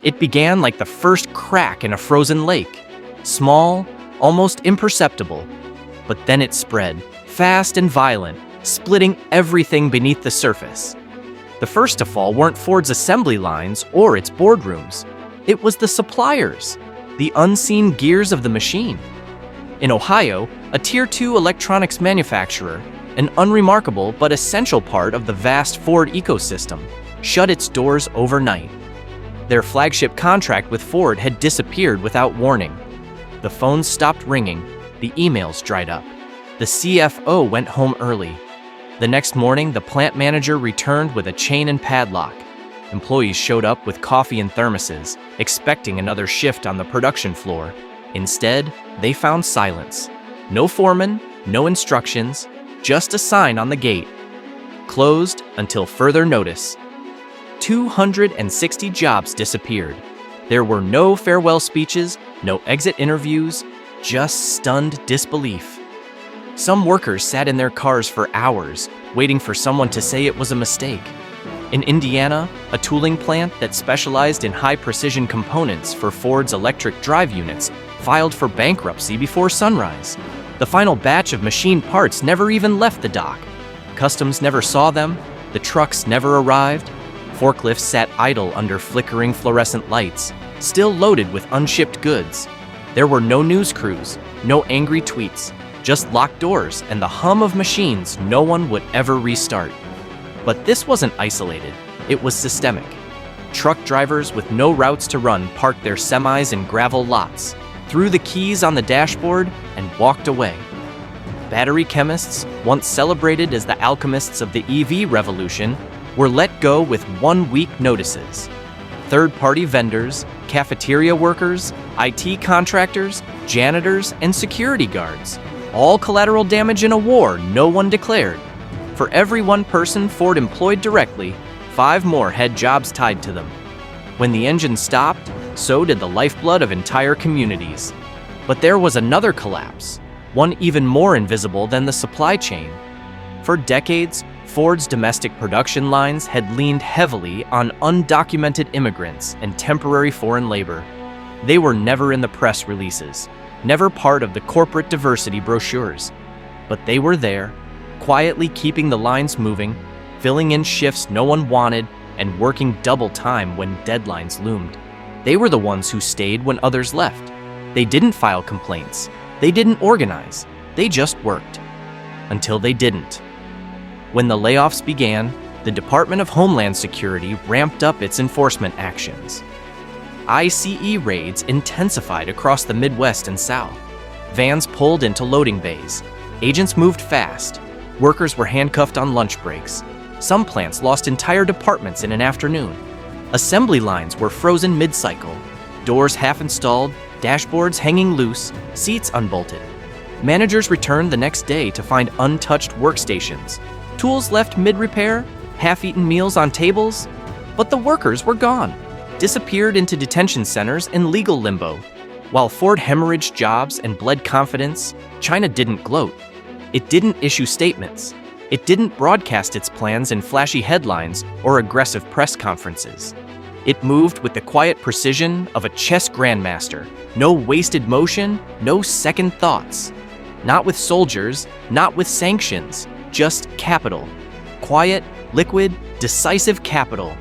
It began like the first crack in a frozen lake, small, almost imperceptible, but then it spread, fast and violent, splitting everything beneath the surface. The first to fall weren't Ford's assembly lines or its boardrooms. It was the suppliers, the unseen gears of the machine. In Ohio, a Tier 2 electronics manufacturer, an unremarkable but essential part of the vast Ford ecosystem, shut its doors overnight. Their flagship contract with Ford had disappeared without warning. The phones stopped ringing, the emails dried up. The CFO went home early. The next morning, the plant manager returned with a chain and padlock. Employees showed up with coffee and thermoses, expecting another shift on the production floor. Instead, they found silence. No foreman, no instructions, just a sign on the gate. Closed until further notice. 260 jobs disappeared. There were no farewell speeches, no exit interviews, just stunned disbelief. Some workers sat in their cars for hours, waiting for someone to say it was a mistake. In Indiana, a tooling plant that specialized in high-precision components for Ford's electric drive units filed for bankruptcy before sunrise. The final batch of machine parts never even left the dock. Customs never saw them, the trucks never arrived. Forklifts sat idle under flickering fluorescent lights, still loaded with unshipped goods. There were no news crews, no angry tweets, just locked doors and the hum of machines no one would ever restart. But this wasn't isolated, it was systemic. Truck drivers with no routes to run parked their semis in gravel lots, threw the keys on the dashboard, and walked away. Battery chemists, once celebrated as the alchemists of the EV revolution, were let go with 1 week notices. Third-party vendors, cafeteria workers, IT contractors, janitors, and security guards, all collateral damage in a war no one declared. For every one person Ford employed directly, 5 more had jobs tied to them. When the engine stopped, so did the lifeblood of entire communities. But there was another collapse, one even more invisible than the supply chain. For decades, Ford's domestic production lines had leaned heavily on undocumented immigrants and temporary foreign labor. They were never in the press releases, never part of the corporate diversity brochures. But they were there, quietly keeping the lines moving, filling in shifts no one wanted, and working double time when deadlines loomed. They were the ones who stayed when others left. They didn't file complaints. They didn't organize. They just worked. Until they didn't. When the layoffs began, the Department of Homeland Security ramped up its enforcement actions. ICE raids intensified across the Midwest and South. Vans pulled into loading bays. Agents moved fast. Workers were handcuffed on lunch breaks. Some plants lost entire departments in an afternoon. Assembly lines were frozen mid-cycle. Doors half-installed, dashboards hanging loose, seats unbolted. Managers returned the next day to find untouched workstations, tools left mid-repair, half-eaten meals on tables. But the workers were gone, disappeared into detention centers in legal limbo. While Ford hemorrhaged jobs and bled confidence, China didn't gloat. It didn't issue statements. It didn't broadcast its plans in flashy headlines or aggressive press conferences. It moved with the quiet precision of a chess grandmaster. No wasted motion, no second thoughts. Not with soldiers, not with sanctions, just capital. Quiet, liquid, decisive capital.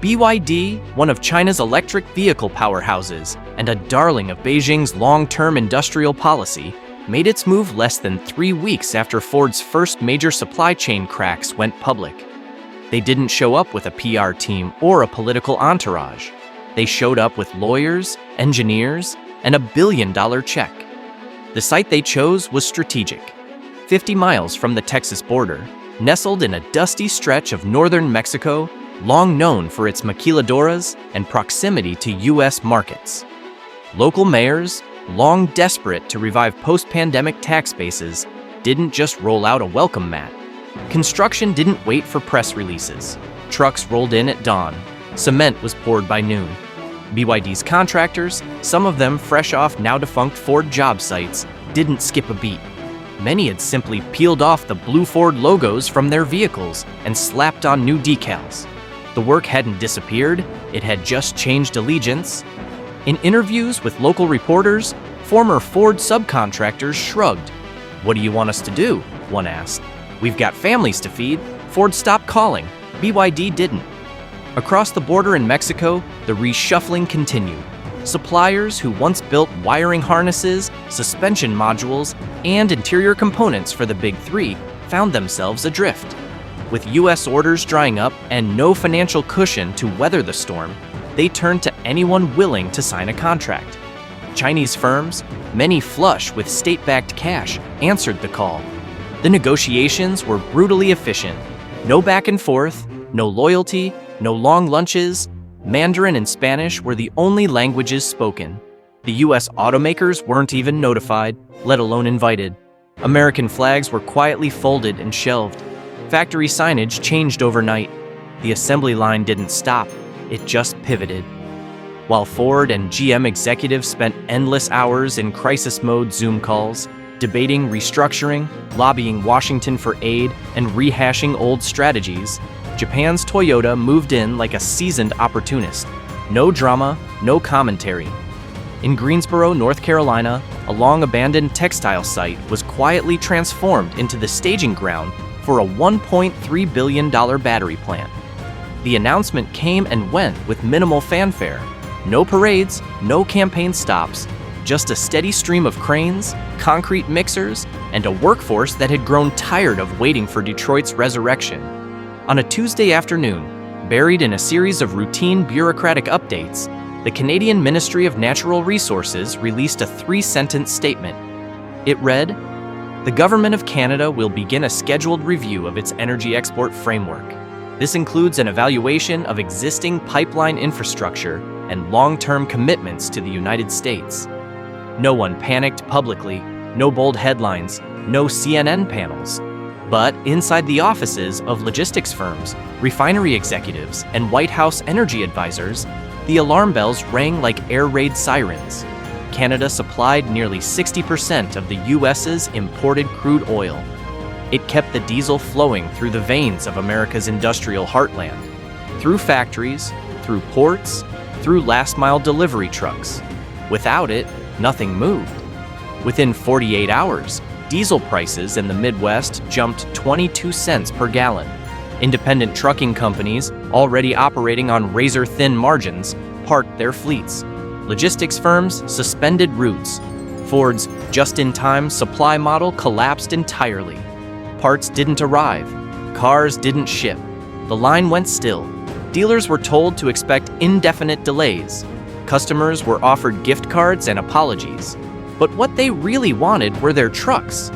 BYD, one of China's electric vehicle powerhouses and a darling of Beijing's long-term industrial policy, made its move less than 3 weeks after Ford's first major supply chain cracks went public. They didn't show up with a PR team or a political entourage. They showed up with lawyers, engineers, and a $1 billion check. The site they chose was strategic. 50 miles from the Texas border, nestled in a dusty stretch of northern Mexico, long known for its maquiladoras and proximity to U.S. markets. Local mayors, long desperate to revive post-pandemic tax bases, didn't just roll out a welcome mat. Construction didn't wait for press releases. Trucks rolled in at dawn. Cement was poured by noon. BYD's contractors, some of them fresh off now-defunct Ford job sites, didn't skip a beat. Many had simply peeled off the blue Ford logos from their vehicles and slapped on new decals. The work hadn't disappeared, it had just changed allegiance. In interviews with local reporters, former Ford subcontractors shrugged. "What do you want us to do?" one asked. "We've got families to feed." Ford stopped calling. BYD didn't. Across the border in Mexico, the reshuffling continued. Suppliers who once built wiring harnesses, suspension modules, and interior components for the Big Three found themselves adrift. With U.S. orders drying up and no financial cushion to weather the storm, they turned to anyone willing to sign a contract. Chinese firms, many flush with state-backed cash, answered the call. The negotiations were brutally efficient. No back and forth, no loyalty, no long lunches. Mandarin and Spanish were the only languages spoken. The U.S. automakers weren't even notified, let alone invited. American flags were quietly folded and shelved. Factory signage changed overnight. The assembly line didn't stop, it just pivoted. While Ford and GM executives spent endless hours in crisis mode Zoom calls, debating restructuring, lobbying Washington for aid, and rehashing old strategies, Japan's Toyota moved in like a seasoned opportunist. No drama, no commentary. In Greensboro, North Carolina, a long-abandoned textile site was quietly transformed into the staging ground for a $1.3 billion battery plant. The announcement came and went with minimal fanfare. No parades, no campaign stops, just a steady stream of cranes, concrete mixers, and a workforce that had grown tired of waiting for Detroit's resurrection. On a Tuesday afternoon, buried in a series of routine bureaucratic updates, the Canadian Ministry of Natural Resources released a 3-sentence statement. It read, "The Government of Canada will begin a scheduled review of its energy export framework. This includes an evaluation of existing pipeline infrastructure and long-term commitments to the United States." No one panicked publicly, no bold headlines, no CNN panels. But inside the offices of logistics firms, refinery executives, and White House energy advisors, the alarm bells rang like air raid sirens. Canada supplied nearly 60% of the U.S.'s imported crude oil. It kept the diesel flowing through the veins of America's industrial heartland, through factories, through ports, through last-mile delivery trucks. Without it, nothing moved. Within 48 hours, diesel prices in the Midwest jumped 22 cents per gallon. Independent trucking companies, already operating on razor-thin margins, parked their fleets. Logistics firms suspended routes. Ford's just-in-time supply model collapsed entirely. Parts didn't arrive. Cars didn't ship. The line went still. Dealers were told to expect indefinite delays. Customers were offered gift cards and apologies. But what they really wanted were their trucks.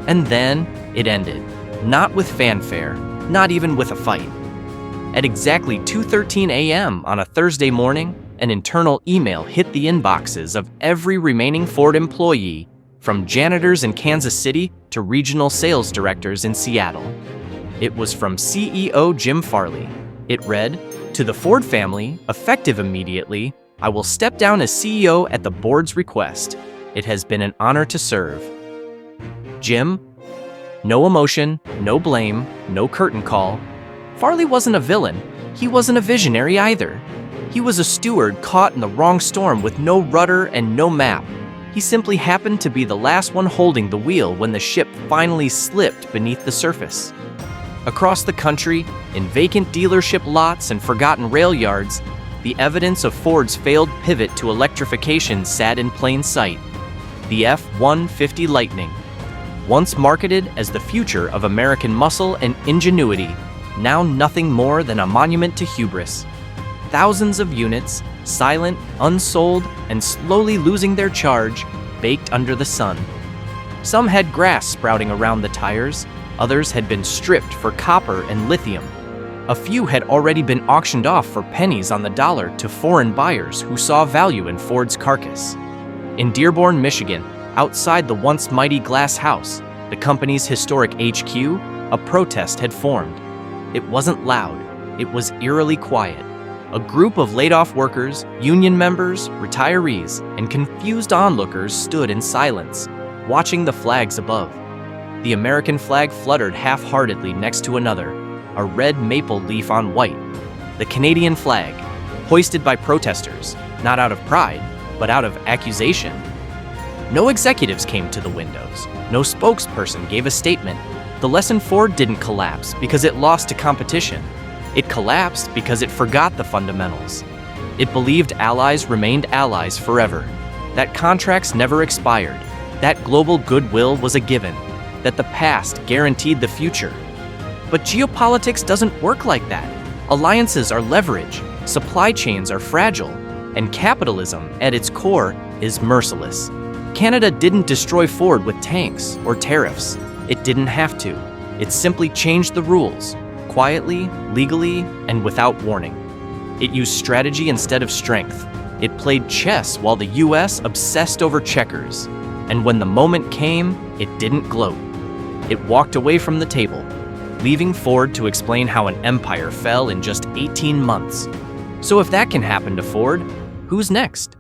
And then it ended. Not with fanfare, not even with a fight. At exactly 2:13 a.m. on a Thursday morning, an internal email hit the inboxes of every remaining Ford employee, from janitors in Kansas City to regional sales directors in Seattle. It was from CEO Jim Farley. It read, "To the Ford family, effective immediately, I will step down as CEO at the board's request. It has been an honor to serve." Jim? No emotion, no blame, no curtain call. Farley wasn't a villain. He wasn't a visionary either. He was a steward caught in the wrong storm with no rudder and no map. He simply happened to be the last one holding the wheel when the ship finally slipped beneath the surface. Across the country, in vacant dealership lots and forgotten rail yards, the evidence of Ford's failed pivot to electrification sat in plain sight. The F-150 Lightning, once marketed as the future of American muscle and ingenuity, now nothing more than a monument to hubris. Thousands of units, silent, unsold, and slowly losing their charge, baked under the sun. Some had grass sprouting around the tires, others had been stripped for copper and lithium. A few had already been auctioned off for pennies on the dollar to foreign buyers who saw value in Ford's carcass. In Dearborn, Michigan, outside the once mighty glass house, the company's historic HQ, a protest had formed. It wasn't loud, it was eerily quiet. A group of laid-off workers, union members, retirees, and confused onlookers stood in silence, watching the flags above. The American flag fluttered half-heartedly next to another, a red maple leaf on white. the Canadian flag, hoisted by protesters, not out of pride, but out of accusation. No executives came to the windows. No spokesperson gave a statement. The lesson Ford didn't collapse because it lost to competition. It collapsed because it forgot the fundamentals. It believed allies remained allies forever, that contracts never expired, that global goodwill was a given, that the past guaranteed the future. But geopolitics doesn't work like that. Alliances are leverage, supply chains are fragile, and capitalism, at its core, is merciless. Canada didn't destroy Ford with tanks or tariffs. It didn't have to. It simply changed the rules, quietly, legally, and without warning. It used strategy instead of strength. It played chess while the US obsessed over checkers. And when the moment came, it didn't gloat. It walked away from the table, leaving Ford to explain how an empire fell in just 18 months. So if that can happen to Ford, who's next?